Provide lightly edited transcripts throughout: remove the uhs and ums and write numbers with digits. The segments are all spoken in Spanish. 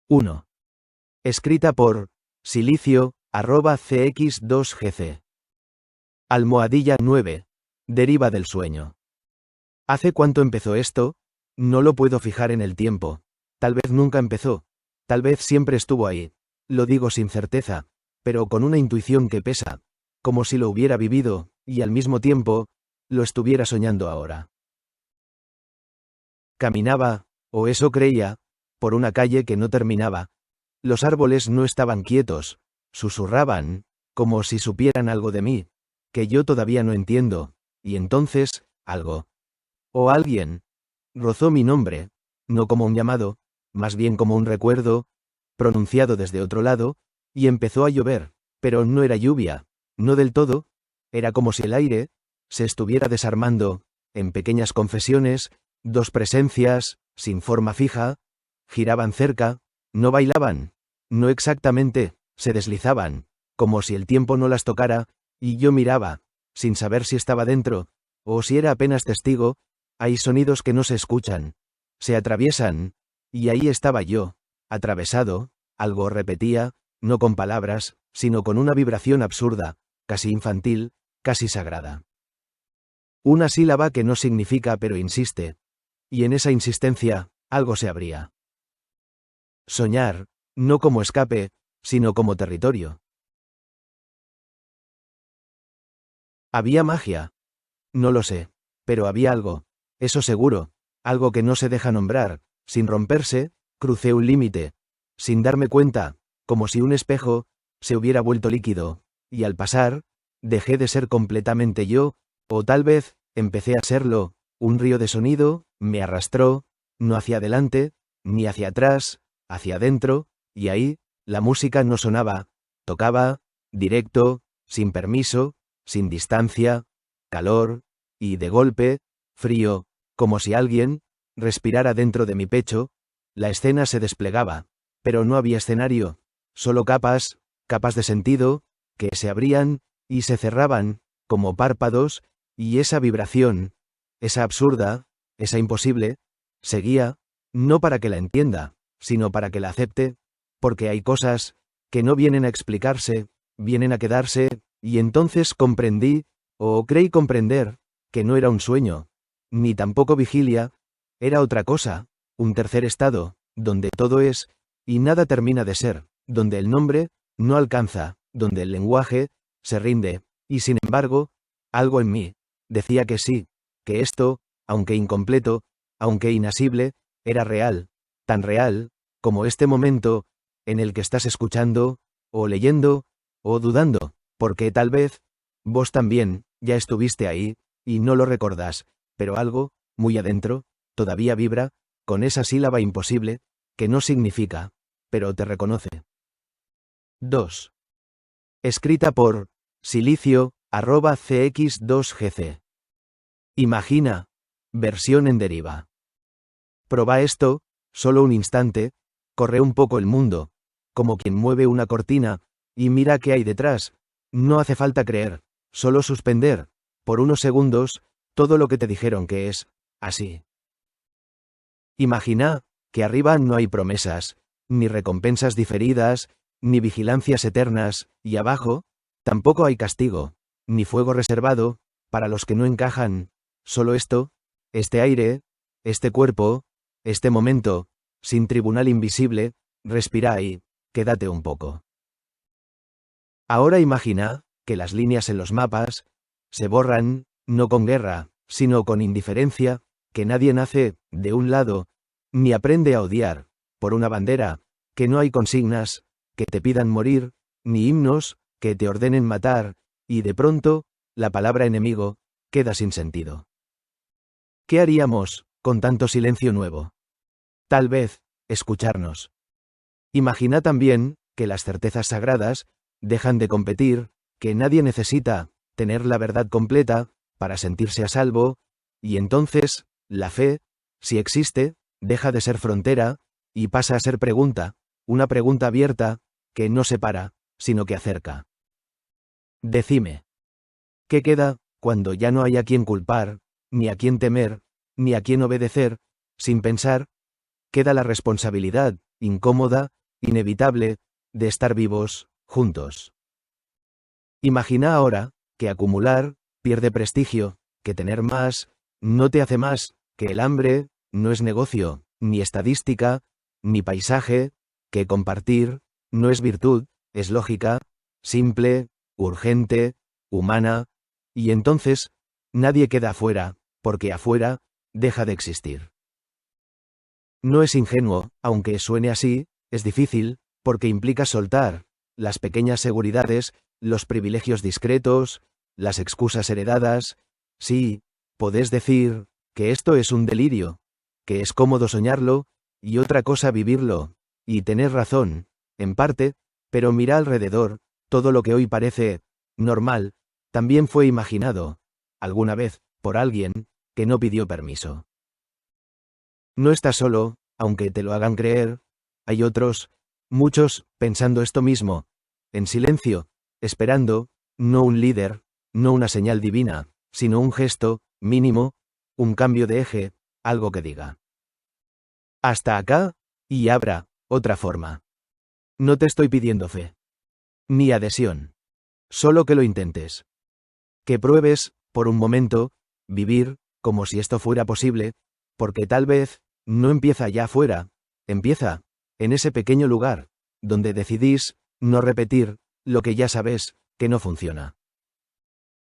1. Escrita por Silicio@cx2gc. Almohadilla 9. Deriva del sueño. ¿Hace cuánto empezó esto? No lo puedo fijar en el tiempo. Tal vez nunca empezó. Tal vez siempre estuvo ahí. Lo digo sin certeza, pero con una intuición que pesa, como si lo hubiera vivido, y al mismo tiempo, lo estuviera soñando ahora. Caminaba, o eso creía, por una calle que no terminaba. Los árboles no estaban quietos, susurraban, como si supieran algo de mí, que yo todavía no entiendo, y entonces, algo, o alguien, rozó mi nombre, no como un llamado, más bien como un recuerdo, pronunciado desde otro lado, y empezó a llover, pero no era lluvia, no del todo, era como si el aire se estuviera desarmando, en pequeñas confesiones, dos presencias, sin forma fija, giraban cerca, no bailaban, no exactamente, se deslizaban, como si el tiempo no las tocara, y yo miraba, sin saber si estaba dentro, o si era apenas testigo. Hay sonidos que no se escuchan, se atraviesan, y ahí estaba yo, atravesado, algo repetía, no con palabras, sino con una vibración absurda, casi infantil, casi sagrada. Una sílaba que no significa pero insiste, y en esa insistencia, algo se abría. Soñar, no como escape, sino como territorio. ¿Había magia? No lo sé, pero había algo, eso seguro, algo que no se deja nombrar. Sin romperse, crucé un límite, sin darme cuenta, como si un espejo se hubiera vuelto líquido, y al pasar, dejé de ser completamente yo, o tal vez, empecé a serlo. Un río de sonido me arrastró, no hacia adelante, ni hacia atrás, hacia adentro, y ahí, la música no sonaba, tocaba, directo, sin permiso, sin distancia, calor, y de golpe, frío, como si alguien respirara dentro de mi pecho. La escena se desplegaba, pero no había escenario, solo capas, capas de sentido, que se abrían y se cerraban, como párpados, y esa vibración, esa absurda, esa imposible, seguía, no para que la entienda, sino para que la acepte, porque hay cosas que no vienen a explicarse, vienen a quedarse, y entonces comprendí, o creí comprender, que no era un sueño, ni tampoco vigilia, era otra cosa, un tercer estado, donde todo es, y nada termina de ser, donde el nombre no alcanza, donde el lenguaje se rinde, y sin embargo, algo en mí decía que sí, que esto, aunque incompleto, aunque inasible, era real, tan real, como este momento, en el que estás escuchando, o leyendo, o dudando, porque tal vez, vos también, ya estuviste ahí, y no lo recordás, pero algo, muy adentro, todavía vibra, con esa sílaba imposible, que no significa, pero te reconoce. 2. Escrita por Silicio@cx2gc. Imagina, versión en deriva. Proba esto, solo un instante, corre un poco el mundo, como quien mueve una cortina, y mira qué hay detrás. No hace falta creer, solo suspender, por unos segundos, todo lo que te dijeron que es así. Imagina que arriba no hay promesas, ni recompensas diferidas, ni vigilancias eternas, y abajo, tampoco hay castigo, ni fuego reservado, para los que no encajan, solo esto, este aire, este cuerpo, este momento, sin tribunal invisible. Respira ahí, quédate un poco. Ahora imagina que las líneas en los mapas se borran, no con guerra, sino con indiferencia, que nadie nace de un lado, ni aprende a odiar, por una bandera, que no hay consignas que te pidan morir, ni himnos que te ordenen matar, y de pronto, la palabra enemigo queda sin sentido. ¿Qué haríamos con tanto silencio nuevo? Tal vez, escucharnos. Imagina también que las certezas sagradas dejan de competir, que nadie necesita tener la verdad completa para sentirse a salvo, y entonces, la fe, si existe, deja de ser frontera, y pasa a ser pregunta, una pregunta abierta, que no separa, sino que acerca. Decime, ¿qué queda cuando ya no hay a quien culpar, ni a quien temer, ni a quien obedecer, sin pensar? Queda la responsabilidad incómoda, inevitable, de estar vivos, juntos. Imagina ahora, que acumular, pierde prestigio, que tener más, no te hace más, que el hambre, no es negocio, ni estadística, ni paisaje, que compartir, no es virtud, es lógica, simple, urgente, humana, y entonces, nadie queda afuera, porque afuera, deja de existir. No es ingenuo, aunque suene así, es difícil, porque implica soltar las pequeñas seguridades, los privilegios discretos, las excusas heredadas. Sí, podés decir que esto es un delirio, que es cómodo soñarlo, y otra cosa vivirlo, y tenés razón, en parte, pero mira alrededor, todo lo que hoy parece normal, también fue imaginado, alguna vez, por alguien que no pidió permiso. No estás solo, aunque te lo hagan creer, hay otros, muchos, pensando esto mismo, en silencio, esperando, no un líder, no una señal divina, sino un gesto, mínimo, un cambio de eje, algo que diga. Hasta acá, y habrá otra forma. No te estoy pidiendo fe. Ni adhesión. Solo que lo intentes. Que pruebes, por un momento, vivir, como si esto fuera posible, porque tal vez, no empieza allá afuera, empieza, en ese pequeño lugar, donde decidís, no repetir, lo que ya sabes, que no funciona.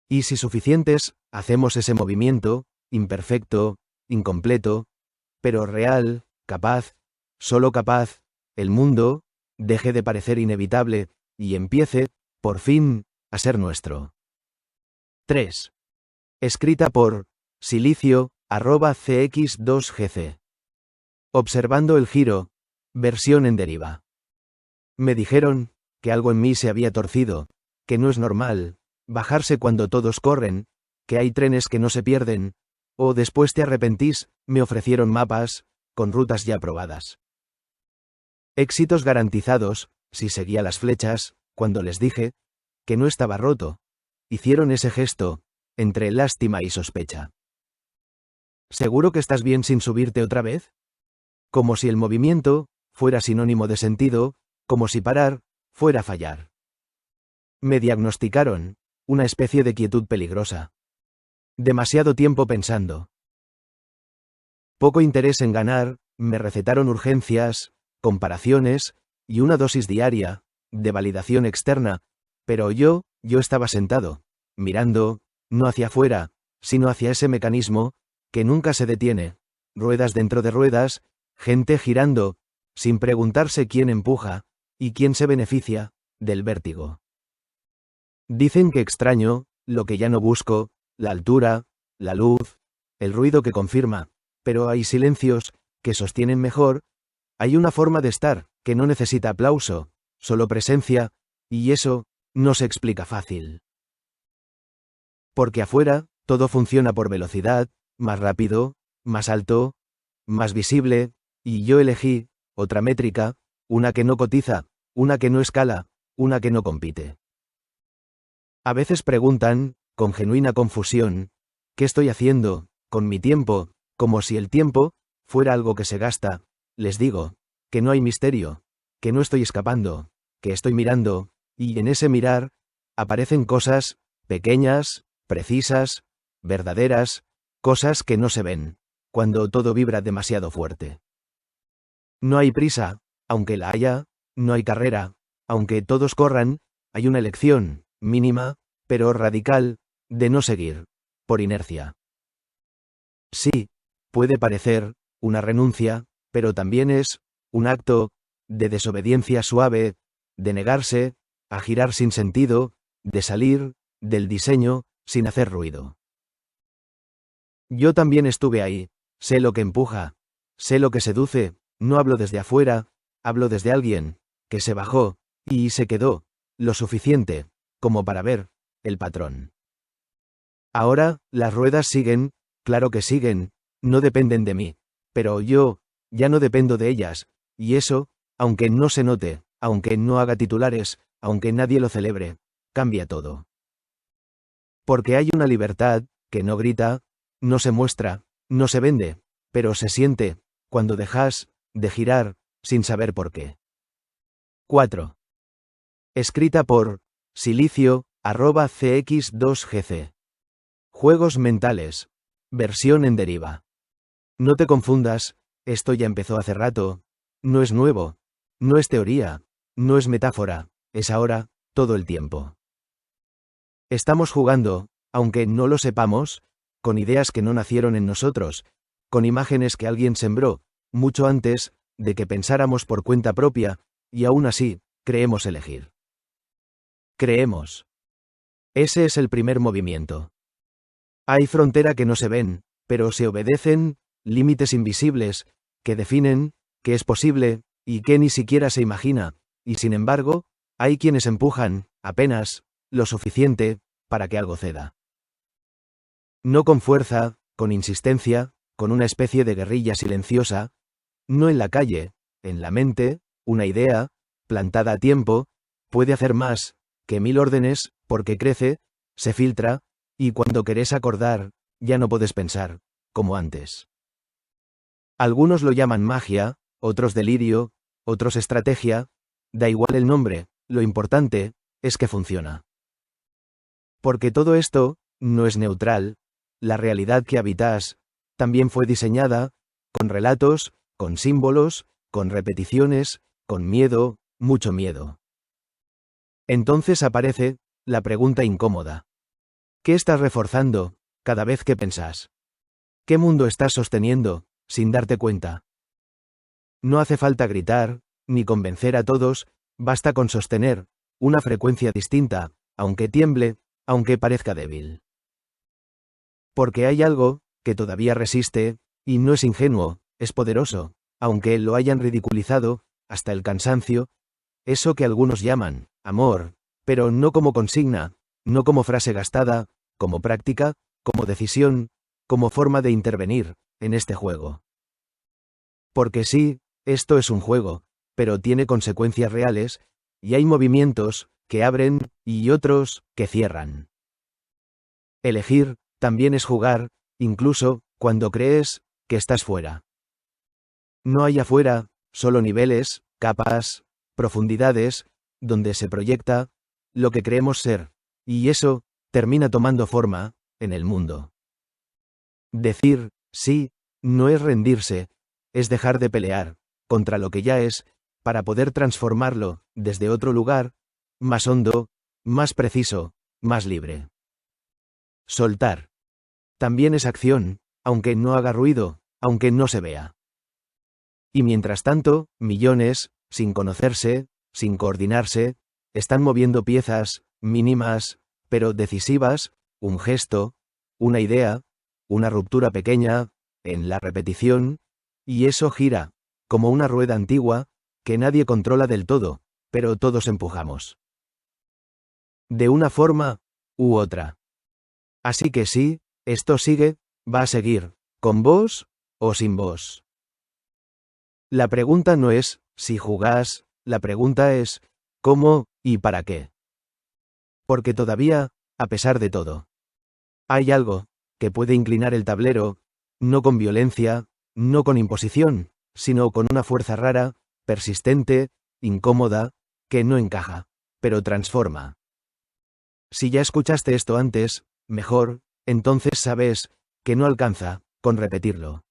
Y si suficientes, hacemos ese movimiento, imperfecto, incompleto, pero real, capaz, solo capaz, el mundo, deje de parecer inevitable, y empiece, por fin, a ser nuestro. 3. Escrita por silicio@cx2gc. Observando el giro, versión en deriva. Me dijeron que algo en mí se había torcido, que no es normal bajarse cuando todos corren, que hay trenes que no se pierden, o después te arrepentís, me ofrecieron mapas, con rutas ya probadas. Éxitos garantizados, si seguía las flechas, cuando les dije que no estaba roto. Hicieron ese gesto, entre lástima y sospecha. ¿Seguro que estás bien sin subirte otra vez? Como si el movimiento fuera sinónimo de sentido, como si parar fuera fallar. Me diagnosticaron una especie de quietud peligrosa. Demasiado tiempo pensando. Poco interés en ganar, me recetaron urgencias, comparaciones, y una dosis diaria, de validación externa, pero yo estaba sentado, mirando, no hacia afuera, sino hacia ese mecanismo, que nunca se detiene, ruedas dentro de ruedas, gente girando, sin preguntarse quién empuja, y quién se beneficia, del vértigo. Dicen que extraño, lo que ya no busco, la altura, la luz, el ruido que confirma, pero hay silencios, que sostienen mejor, hay una forma de estar, que no necesita aplauso, solo presencia, y eso, no se explica fácil. Porque afuera, todo funciona por velocidad, más rápido, más alto, más visible, y yo elegí otra métrica, una que no cotiza, una que no escala, una que no compite. A veces preguntan, con genuina confusión, ¿qué estoy haciendo con mi tiempo? Como si el tiempo fuera algo que se gasta. Les digo que no hay misterio, que no estoy escapando, que estoy mirando, y en ese mirar aparecen cosas pequeñas, precisas, verdaderas, cosas que no se ven, cuando todo vibra demasiado fuerte. No hay prisa, aunque la haya, no hay carrera, aunque todos corran, hay una elección, mínima, pero radical, de no seguir, por inercia. Sí, puede parecer una renuncia, pero también es un acto de desobediencia suave, de negarse a girar sin sentido, de salir del diseño sin hacer ruido. Yo también estuve ahí, sé lo que empuja, sé lo que seduce, no hablo desde afuera, hablo desde alguien que se bajó y se quedó lo suficiente como para ver el patrón. Ahora, las ruedas siguen, claro que siguen, no dependen de mí, pero yo ya no dependo de ellas, y eso, aunque no se note, aunque no haga titulares, aunque nadie lo celebre, cambia todo. Porque hay una libertad que no grita, no se muestra, no se vende, pero se siente, cuando dejas de girar sin saber por qué. 4. Escrita por Silicio@cx2gc. Juegos mentales. Versión en deriva. No te confundas, esto ya empezó hace rato. No es nuevo. No es teoría. No es metáfora. Es ahora, todo el tiempo. Estamos jugando, aunque no lo sepamos, con ideas que no nacieron en nosotros, con imágenes que alguien sembró, mucho antes de que pensáramos por cuenta propia, y aún así, creemos elegir. Creemos. Ese es el primer movimiento. Hay frontera que no se ven, pero se obedecen, límites invisibles, que definen, qué es posible, y qué ni siquiera se imagina, y sin embargo, hay quienes empujan, apenas, lo suficiente, para que algo ceda. No con fuerza, con insistencia, con una especie de guerrilla silenciosa, no en la calle, en la mente, una idea, plantada a tiempo, puede hacer más que 1000 órdenes, porque crece, se filtra, y cuando querés acordar, ya no puedes pensar, como antes. Algunos lo llaman magia, otros delirio, otros estrategia, da igual el nombre, lo importante es que funciona. Porque todo esto no es neutral, la realidad que habitas también fue diseñada, con relatos, con símbolos, con repeticiones, con miedo, mucho miedo. Entonces aparece la pregunta incómoda. ¿Qué estás reforzando cada vez que pensás? ¿Qué mundo estás sosteniendo, sin darte cuenta? No hace falta gritar, ni convencer a todos, basta con sostener una frecuencia distinta, aunque tiemble, aunque parezca débil. Porque hay algo que todavía resiste, y no es ingenuo, es poderoso, aunque lo hayan ridiculizado, hasta el cansancio, eso que algunos llaman amor, pero no como consigna, no como frase gastada, como práctica, como decisión, como forma de intervenir en este juego. Porque sí, esto es un juego, pero tiene consecuencias reales, y hay movimientos que abren y otros que cierran. Elegir también es jugar, incluso cuando crees que estás fuera. No hay afuera, solo niveles, capas, profundidades, donde se proyecta lo que creemos ser, y eso termina tomando forma en el mundo. Decir sí no es rendirse, es dejar de pelear contra lo que ya es, para poder transformarlo desde otro lugar, más hondo, más preciso, más libre. Soltar. También es acción, aunque no haga ruido, aunque no se vea. Y mientras tanto, millones, sin conocerse, sin coordinarse, están moviendo piezas, mínimas, pero decisivas, un gesto, una idea, una ruptura pequeña, en la repetición, y eso gira, como una rueda antigua, que nadie controla del todo, pero todos empujamos. De una forma u otra. Así que sí, esto sigue, va a seguir, con vos o sin vos. La pregunta no es si jugás, la pregunta es cómo y para qué. Porque todavía, a pesar de todo, hay algo que puede inclinar el tablero, no con violencia, no con imposición, sino con una fuerza rara, persistente, incómoda, que no encaja, pero transforma. Si ya escuchaste esto antes, mejor, entonces sabes que no alcanza con repetirlo.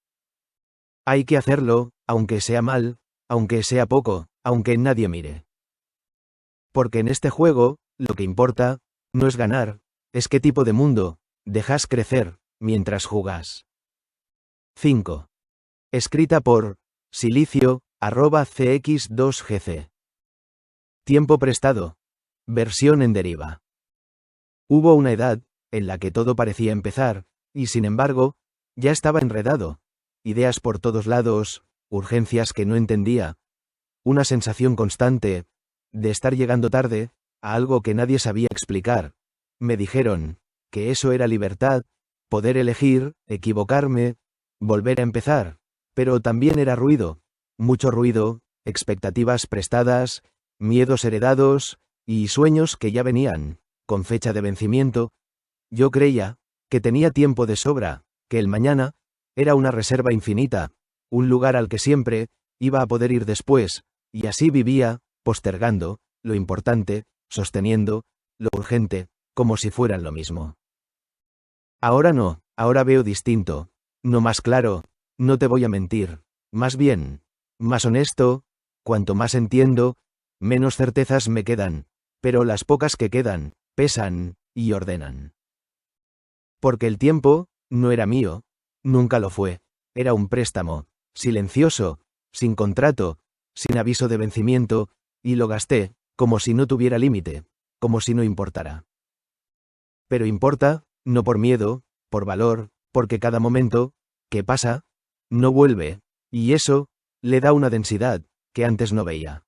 Hay que hacerlo, aunque sea mal, aunque sea poco, aunque nadie mire. Porque en este juego, lo que importa no es ganar, es qué tipo de mundo dejas crecer mientras jugas. 5. Escrita por Silicio@cx2gc. Tiempo prestado. Versión en deriva. Hubo una edad en la que todo parecía empezar, y sin embargo, ya estaba enredado. Ideas por todos lados, urgencias que no entendía, una sensación constante de estar llegando tarde a algo que nadie sabía explicar. Me dijeron que eso era libertad, poder elegir, equivocarme, volver a empezar, pero también era ruido, mucho ruido, expectativas prestadas, miedos heredados, y sueños que ya venían con fecha de vencimiento. Yo creía que tenía tiempo de sobra, que el mañana era una reserva infinita, un lugar al que siempre iba a poder ir después, y así vivía, postergando, lo importante, sosteniendo, lo urgente, como si fueran lo mismo. Ahora no, ahora veo distinto, no más claro, no te voy a mentir, más bien, más honesto, cuanto más entiendo, menos certezas me quedan, pero las pocas que quedan, pesan, y ordenan. Porque el tiempo, no era mío, nunca lo fue, era un préstamo, silencioso, sin contrato, sin aviso de vencimiento, y lo gasté, como si no tuviera límite, como si no importara. Pero importa, no por miedo, por valor, porque cada momento, que pasa, no vuelve, y eso, le da una densidad, que antes no veía.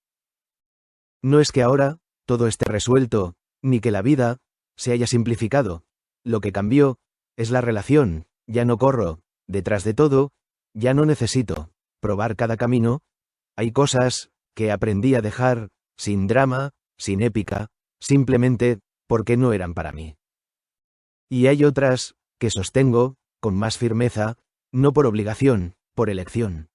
No es que ahora, todo esté resuelto, ni que la vida, se haya simplificado, lo que cambió, es la relación, ya no corro, detrás de todo, ya no necesito, probar cada camino, hay cosas, que aprendí a dejar, sin drama, sin épica, simplemente, porque no eran para mí. Y hay otras, que sostengo, con más firmeza, no por obligación, por elección.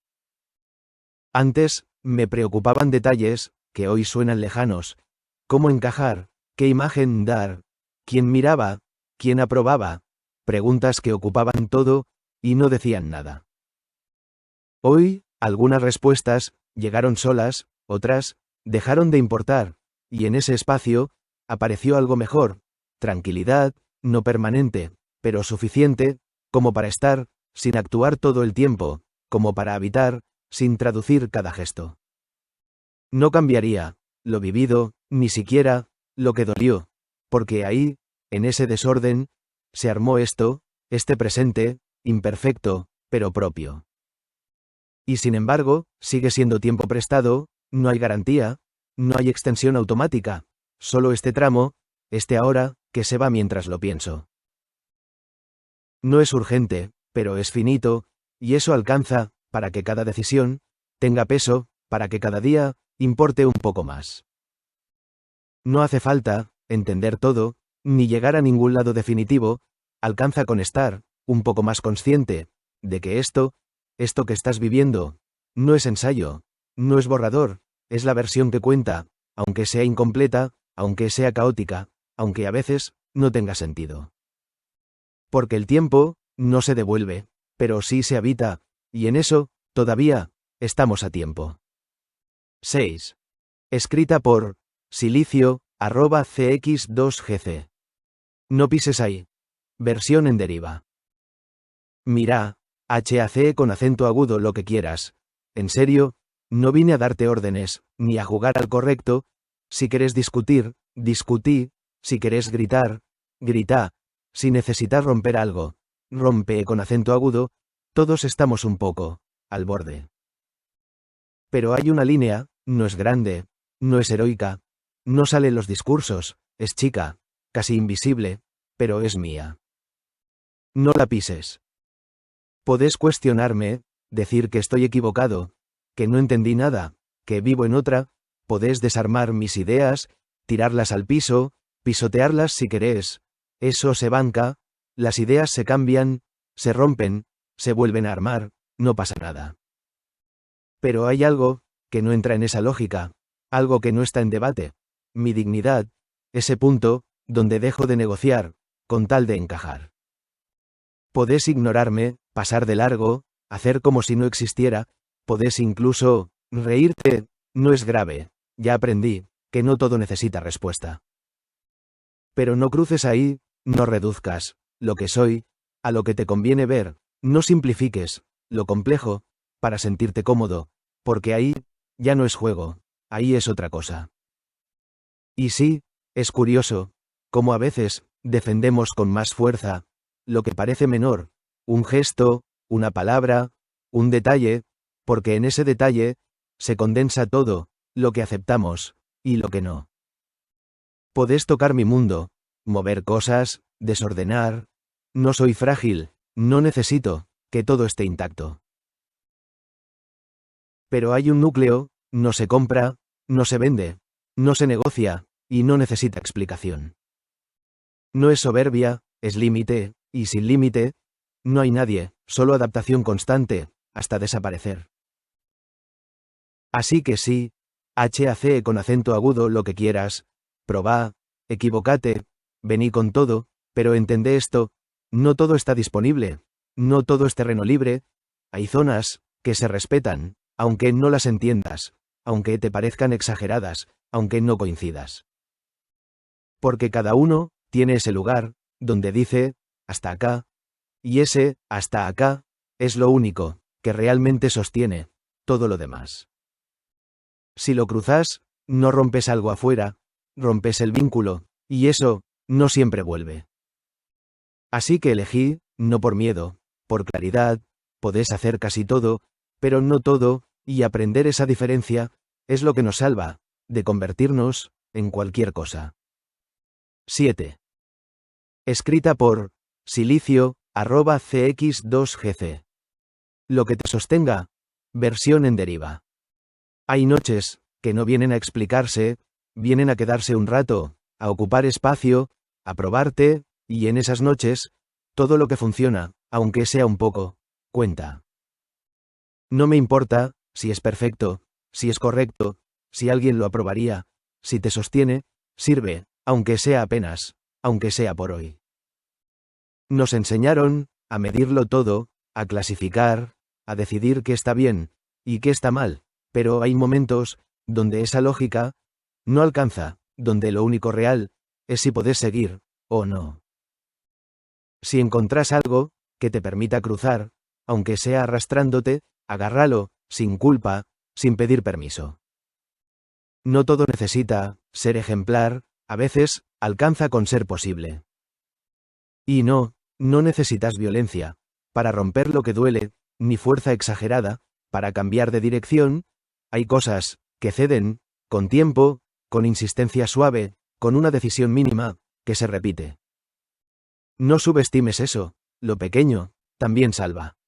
Antes, me preocupaban detalles, que hoy suenan lejanos, cómo encajar, qué imagen dar, quién miraba, quién aprobaba, preguntas que ocupaban todo, y no decían nada. Hoy, algunas respuestas, llegaron solas, otras, dejaron de importar, y en ese espacio, apareció algo mejor, tranquilidad, no permanente, pero suficiente, como para estar, sin actuar todo el tiempo, como para habitar, sin traducir cada gesto. No cambiaría, lo vivido, ni siquiera, lo que dolió, porque ahí, en ese desorden, se armó esto, este presente, imperfecto, pero propio. Y sin embargo, sigue siendo tiempo prestado, no hay garantía, no hay extensión automática, solo este tramo, este ahora, que se va mientras lo pienso. No es urgente, pero es finito, y eso alcanza, para que cada decisión, tenga peso, para que cada día, importe un poco más. No hace falta, entender todo, ni llegar a ningún lado definitivo, alcanza con estar, un poco más consciente, de que esto que estás viviendo, no es ensayo, no es borrador, es la versión que cuenta, aunque sea incompleta, aunque sea caótica, aunque a veces, no tenga sentido. Porque el tiempo, no se devuelve, pero sí se habita, y en eso, todavía, estamos a tiempo. 6. Escrita por silicio@cx2gc. No pises ahí. Versión en deriva. Mira, HAC con acento agudo lo que quieras. En serio, no vine a darte órdenes, ni a jugar al correcto. Si querés discutir, discutí. Si querés gritar, grita. Si necesitas romper algo, rompe con acento agudo. Todos estamos un poco, al borde. Pero hay una línea, no es grande, no es heroica, no sale en los discursos, es chica, casi invisible, pero es mía. No la pises. Podés cuestionarme, decir que estoy equivocado, que no entendí nada, que vivo en otra, podés desarmar mis ideas, tirarlas al piso, pisotearlas si querés, eso se banca, las ideas se cambian, se rompen, se vuelven a armar, no pasa nada. Pero hay algo, que no entra en esa lógica, algo que no está en debate, mi dignidad, ese punto, donde dejo de negociar, con tal de encajar. Podés ignorarme, pasar de largo, hacer como si no existiera, podés incluso, reírte, no es grave, ya aprendí, que no todo necesita respuesta. Pero no cruces ahí, no reduzcas, lo que soy, a lo que te conviene ver, no simplifiques, lo complejo, para sentirte cómodo, porque ahí, ya no es juego, ahí es otra cosa. Y sí, es curioso, como a veces, defendemos con más fuerza, lo que parece menor, un gesto, una palabra, un detalle, porque en ese detalle, se condensa todo, lo que aceptamos, y lo que no. Podés tocar mi mundo, mover cosas, desordenar, no soy frágil, no necesito, que todo esté intacto. Pero hay un núcleo, no se compra, no se vende, no se negocia, y no necesita explicación. No es soberbia, es límite, y sin límite, no hay nadie, solo adaptación constante, hasta desaparecer. Así que sí, HAC con acento agudo lo que quieras, probá, equivocate, vení con todo, pero entendé esto, no todo está disponible, no todo es terreno libre, hay zonas que se respetan, aunque no las entiendas, aunque te parezcan exageradas, aunque no coincidas. Porque cada uno tiene ese lugar, donde dice, hasta acá, y ese, hasta acá, es lo único que realmente sostiene todo lo demás. Si lo cruzas, no rompes algo afuera, rompes el vínculo, y eso no siempre vuelve. Así que elegí, no por miedo, por claridad, podés hacer casi todo, pero no todo, y aprender esa diferencia es lo que nos salva de convertirnos en cualquier cosa. 7. Escrita por silicio@cx2gc. Lo que te sostenga. Versión en deriva. Hay noches que no vienen a explicarse, vienen a quedarse un rato, a ocupar espacio, a probarte, y en esas noches, todo lo que funciona, aunque sea un poco, cuenta. No me importa si es perfecto, si es correcto, si alguien lo aprobaría, si te sostiene, sirve, aunque sea apenas, aunque sea por hoy. Nos enseñaron a medirlo todo, a clasificar, a decidir qué está bien y qué está mal, pero hay momentos donde esa lógica no alcanza, donde lo único real es si podés seguir o no. Si encontrás algo que te permita cruzar, aunque sea arrastrándote, agárralo, sin culpa, sin pedir permiso. No todo necesita ser ejemplar, a veces alcanza con ser posible. Y no necesitas violencia para romper lo que duele, ni fuerza exagerada para cambiar de dirección. Hay cosas que ceden, con tiempo, con insistencia suave, con una decisión mínima, que se repite. No subestimes eso, lo pequeño también salva.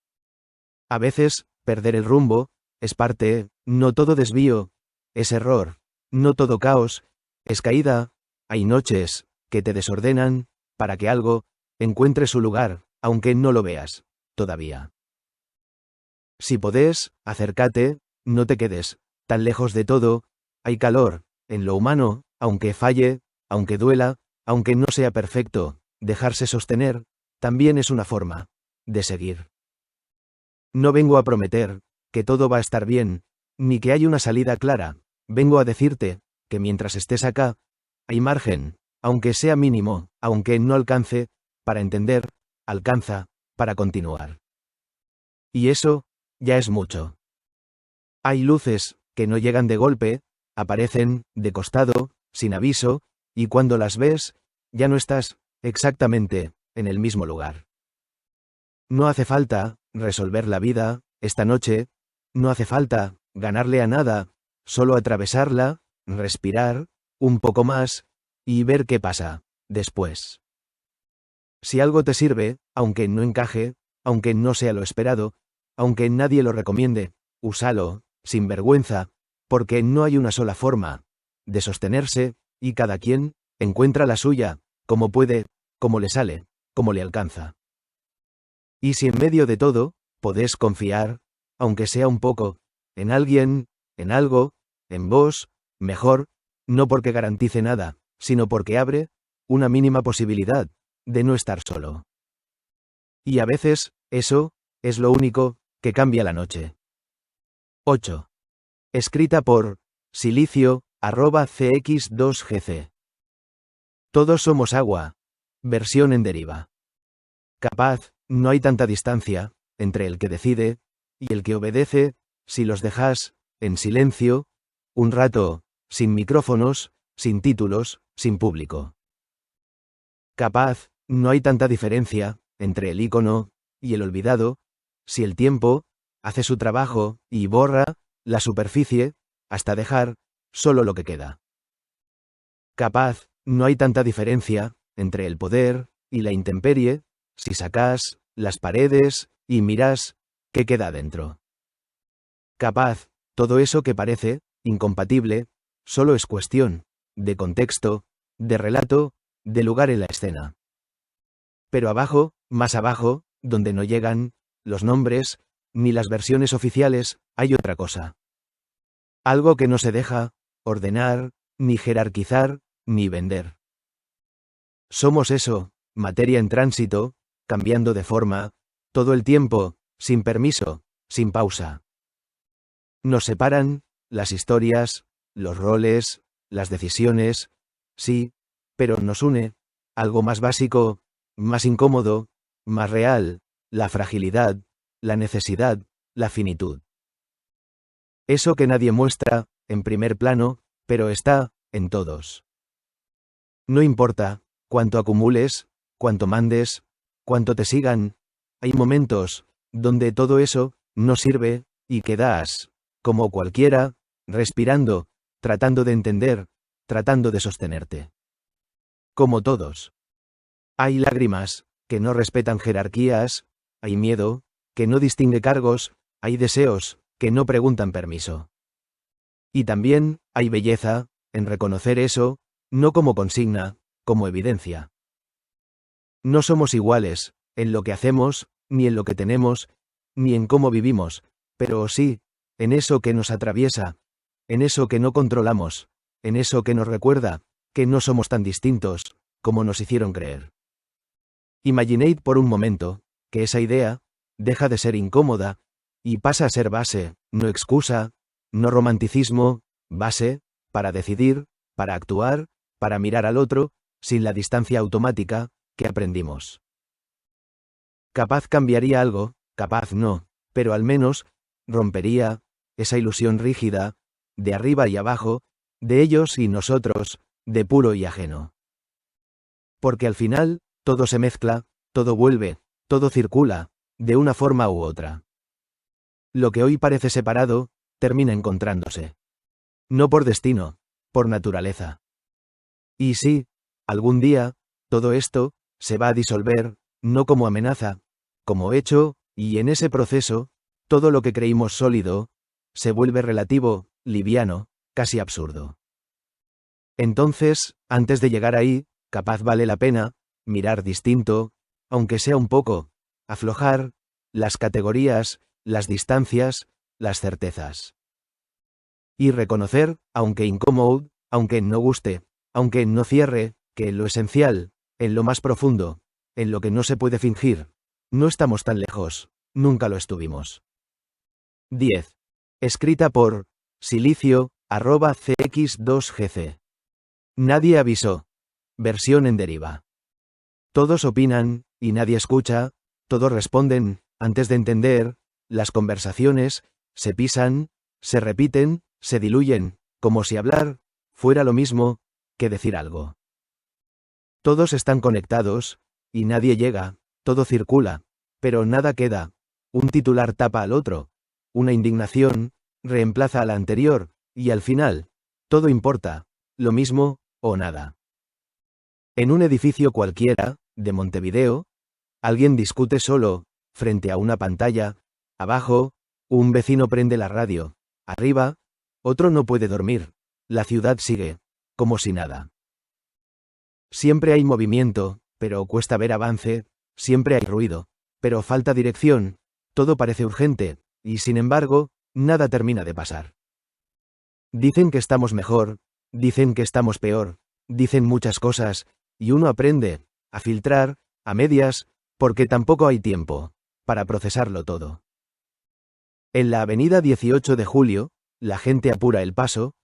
A veces, perder el rumbo es parte, no todo desvío, es error, no todo caos, es caída. Hay noches que te desordenan, para que algo encuentre su lugar, aunque no lo veas todavía. Si podés, acércate, no te quedes tan lejos de todo. Hay calor en lo humano, aunque falle, aunque duela, aunque no sea perfecto. Dejarse sostener también es una forma de seguir. No vengo a prometer que todo va a estar bien, ni que hay una salida clara. Vengo a decirte que mientras estés acá, hay margen, aunque sea mínimo, aunque no alcance para entender, alcanza para continuar. Y eso ya es mucho. Hay luces que no llegan de golpe, aparecen de costado, sin aviso, y cuando las ves, ya no estás exactamente en el mismo lugar. No hace falta resolver la vida esta noche, no hace falta ganarle a nada, solo atravesarla, respirar un poco más y ver qué pasa después. Si algo te sirve, aunque no encaje, aunque no sea lo esperado, aunque nadie lo recomiende, úsalo, sin vergüenza, porque no hay una sola forma de sostenerse, y cada quien encuentra la suya, como puede, como le sale, como le alcanza. Y si en medio de todo, podés confiar, aunque sea un poco, en alguien, en algo, en vos, mejor, no porque garantice nada, sino porque abre una mínima posibilidad de no estar solo. Y a veces, eso es lo único que cambia la noche. 8. Escrita por silicio@cx2gc. Todos somos agua. Versión en deriva. Capaz, no hay tanta distancia entre el que decide y el que obedece, si los dejas en silencio, un rato, sin micrófonos, sin títulos, sin público. Capaz, no hay tanta diferencia entre el ícono y el olvidado, si el tiempo hace su trabajo y borra la superficie hasta dejar solo lo que queda. Capaz, no hay tanta diferencia entre el poder y la intemperie, si sacas las paredes y miras qué queda dentro. Capaz, todo eso que parece incompatible, solo es cuestión de contexto, de relato, de lugar en la escena. Pero abajo, más abajo, donde no llegan los nombres ni las versiones oficiales, hay otra cosa. Algo que no se deja ordenar, ni jerarquizar, ni vender. Somos eso, materia en tránsito, cambiando de forma, todo el tiempo, sin permiso, sin pausa. Nos separan, las historias, los roles, las decisiones, sí, pero nos une, algo más básico, más incómodo, más real, la fragilidad, la necesidad, la finitud. Eso que nadie muestra, en primer plano, pero está, en todos. No importa, cuánto acumules, cuánto mandes, cuánto te sigan, hay momentos, donde todo eso, no sirve, y quedas, como cualquiera, respirando, tratando de entender, tratando de sostenerte. Como todos. Hay lágrimas, que no respetan jerarquías, hay miedo, que no distingue cargos, hay deseos, que no preguntan permiso. Y también, hay belleza, en reconocer eso, no como consigna, como evidencia. No somos iguales, en lo que hacemos, ni en lo que tenemos, ni en cómo vivimos, pero sí, en eso que nos atraviesa, en eso que no controlamos, en eso que nos recuerda, que no somos tan distintos, como nos hicieron creer. Imaginad por un momento, que esa idea, deja de ser incómoda, y pasa a ser base, no excusa, no romanticismo, base, para decidir, para actuar, para mirar al otro, sin la distancia automática, que aprendimos. Capaz cambiaría algo, capaz no, pero al menos, rompería, esa ilusión rígida, de arriba y abajo, de ellos y nosotros, de puro y ajeno. Porque al final, todo se mezcla, todo vuelve, todo circula, de una forma u otra. Lo que hoy parece separado, termina encontrándose. No por destino, por naturaleza. Y sí, algún día, todo esto, se va a disolver, no como amenaza, como hecho, y en ese proceso, todo lo que creímos sólido, se vuelve relativo, liviano, casi absurdo. Entonces, antes de llegar ahí, capaz vale la pena, mirar distinto, aunque sea un poco, aflojar, las categorías, las distancias, las certezas. Y reconocer, aunque incómodo, aunque no guste, aunque no cierre, que en lo esencial, en lo más profundo, en lo que no se puede fingir, no estamos tan lejos, nunca lo estuvimos. 10. Escrita por silicio@cx2gc. Nadie avisó. Versión en deriva. Todos opinan, y nadie escucha, todos responden, antes de entender, las conversaciones, se pisan, se repiten, se diluyen, como si hablar, fuera lo mismo, que decir algo. Todos están conectados, y nadie llega, todo circula, pero nada queda, un titular tapa al otro, una indignación, reemplaza a la anterior, y al final, todo importa, lo mismo, o nada. En un edificio cualquiera, de Montevideo, alguien discute solo, frente a una pantalla, abajo, un vecino prende la radio, arriba, otro no puede dormir, la ciudad sigue, como si nada. Siempre hay movimiento, pero cuesta ver avance, siempre hay ruido, pero falta dirección, todo parece urgente, y sin embargo, nada termina de pasar. Dicen que estamos mejor, dicen que estamos peor, dicen muchas cosas, y uno aprende, a filtrar, a medias, porque tampoco hay tiempo, para procesarlo todo. En la avenida 18 de Julio, la gente apura el paso,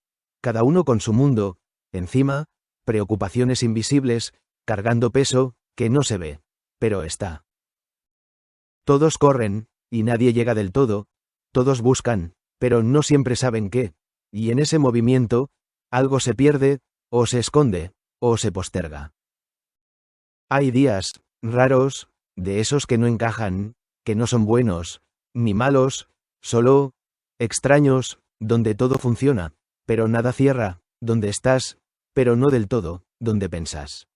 cada uno con su mundo, encima, preocupaciones invisibles, cargando peso, que no se ve, pero está. Todos corren, y nadie llega del todo, todos buscan, pero no siempre saben qué, y en ese movimiento, algo se pierde, o se esconde, o se posterga. Hay días, raros, de esos que no encajan, que no son buenos, ni malos, solo, extraños, donde todo funciona, pero nada cierra, donde estás, pero no del todo, donde pensás.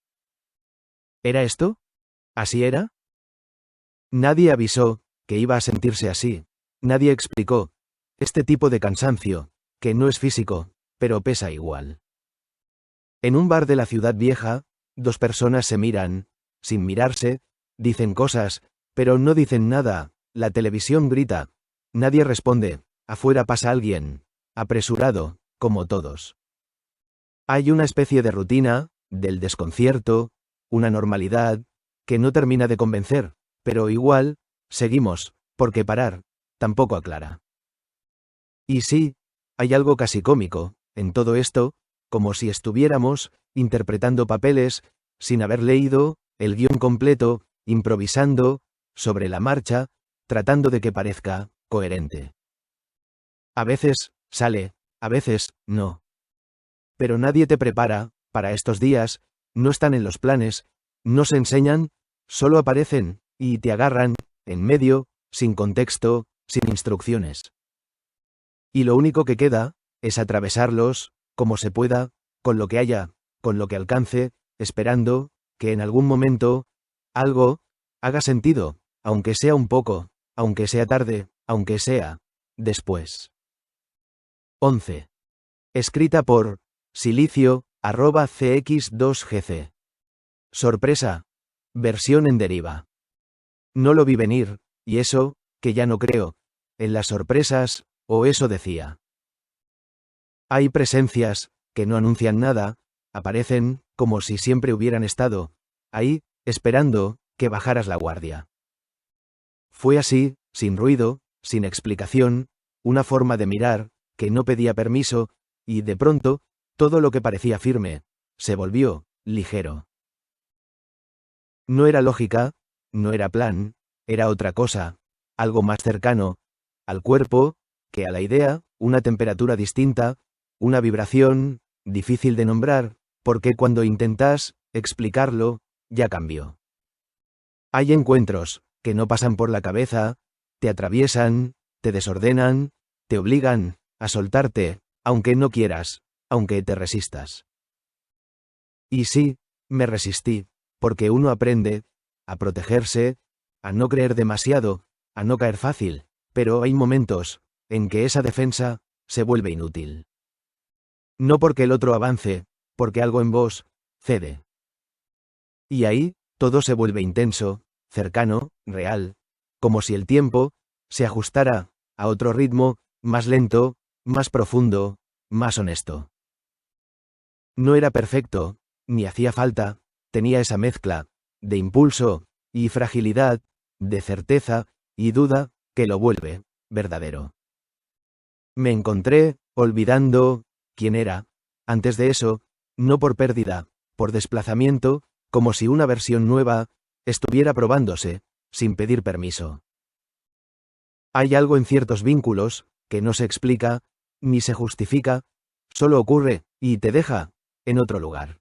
¿Era esto? ¿Así era? Nadie avisó, que iba a sentirse así, nadie explicó, este tipo de cansancio, que no es físico, pero pesa igual. En un bar de la ciudad vieja, dos personas se miran, sin mirarse, dicen cosas, pero no dicen nada, la televisión grita, nadie responde, afuera pasa alguien, apresurado, como todos. Hay una especie de rutina, del desconcierto, una normalidad, que no termina de convencer, pero igual, seguimos, porque parar, tampoco aclara. Y sí, hay algo casi cómico, en todo esto, como si estuviéramos, interpretando papeles, sin haber leído, el guión completo, improvisando, sobre la marcha, tratando de que parezca, coherente. A veces, sale, a veces, no. Pero nadie te prepara, para estos días, no están en los planes, no se enseñan, solo aparecen, y te agarran, en medio, sin contexto, sin instrucciones. Y lo único que queda, es atravesarlos, como se pueda, con lo que haya, con lo que alcance, esperando, que en algún momento, algo, haga sentido, aunque sea un poco, aunque sea tarde, aunque sea, después. 11. Escrita por Silicio, @cx2gc. Sorpresa. Versión en deriva. No lo vi venir, y eso, que ya no creo, en las sorpresas, o eso decía. Hay presencias, que no anuncian nada, aparecen, como si siempre hubieran estado, ahí, esperando, que bajaras la guardia. Fue así, sin ruido, sin explicación, una forma de mirar, que no pedía permiso, y de pronto, todo lo que parecía firme, se volvió, ligero. No era lógica, no era plan, era otra cosa, algo más cercano, al cuerpo, que a la idea, una temperatura distinta, una vibración, difícil de nombrar, porque cuando intentas explicarlo, ya cambió. Hay encuentros, que no pasan por la cabeza, te atraviesan, te desordenan, te obligan a soltarte, aunque no quieras, aunque te resistas. Y sí, me resistí, porque uno aprende a protegerse, a no creer demasiado, a no caer fácil, pero hay momentos en que esa defensa se vuelve inútil. No porque el otro avance, porque algo en vos cede. Y ahí, todo se vuelve intenso, cercano, real, como si el tiempo se ajustara a otro ritmo, más lento, más profundo, más honesto. No era perfecto, ni hacía falta, tenía esa mezcla de impulso y fragilidad, de certeza y duda, que lo vuelve verdadero. Me encontré, olvidando quién era, antes de eso, no por pérdida, por desplazamiento, como si una versión nueva estuviera probándose, sin pedir permiso. Hay algo en ciertos vínculos, que no se explica, ni se justifica, solo ocurre, y te deja, en otro lugar.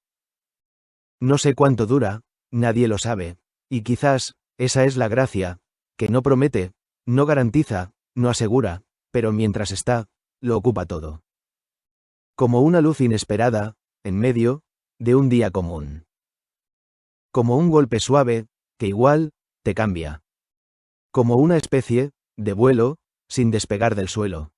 No sé cuánto dura, nadie lo sabe, y quizás, esa es la gracia, que no promete, no garantiza, no asegura, pero mientras está, lo ocupa todo. Como una luz inesperada, en medio, de un día común. Como un golpe suave, que igual, te cambia. Como una especie de vuelo, sin despegar del suelo.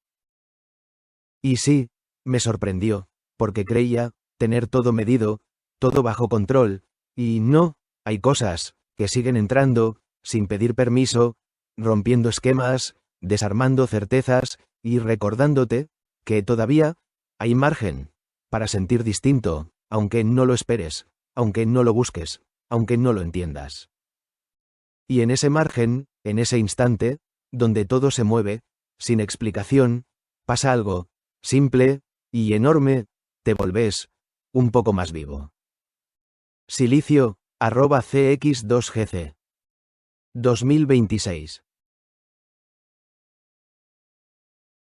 Y sí, me sorprendió, porque creía tener todo medido, todo bajo control, y no, hay cosas que siguen entrando, sin pedir permiso, rompiendo esquemas, desarmando certezas, y recordándote que todavía hay margen para sentir distinto, aunque no lo esperes, aunque no lo busques, aunque no lo entiendas. Y en ese margen, en ese instante, donde todo se mueve, sin explicación, pasa algo, simple y enorme, te volvés un poco más vivo. Silicio, @cx2gc. 2026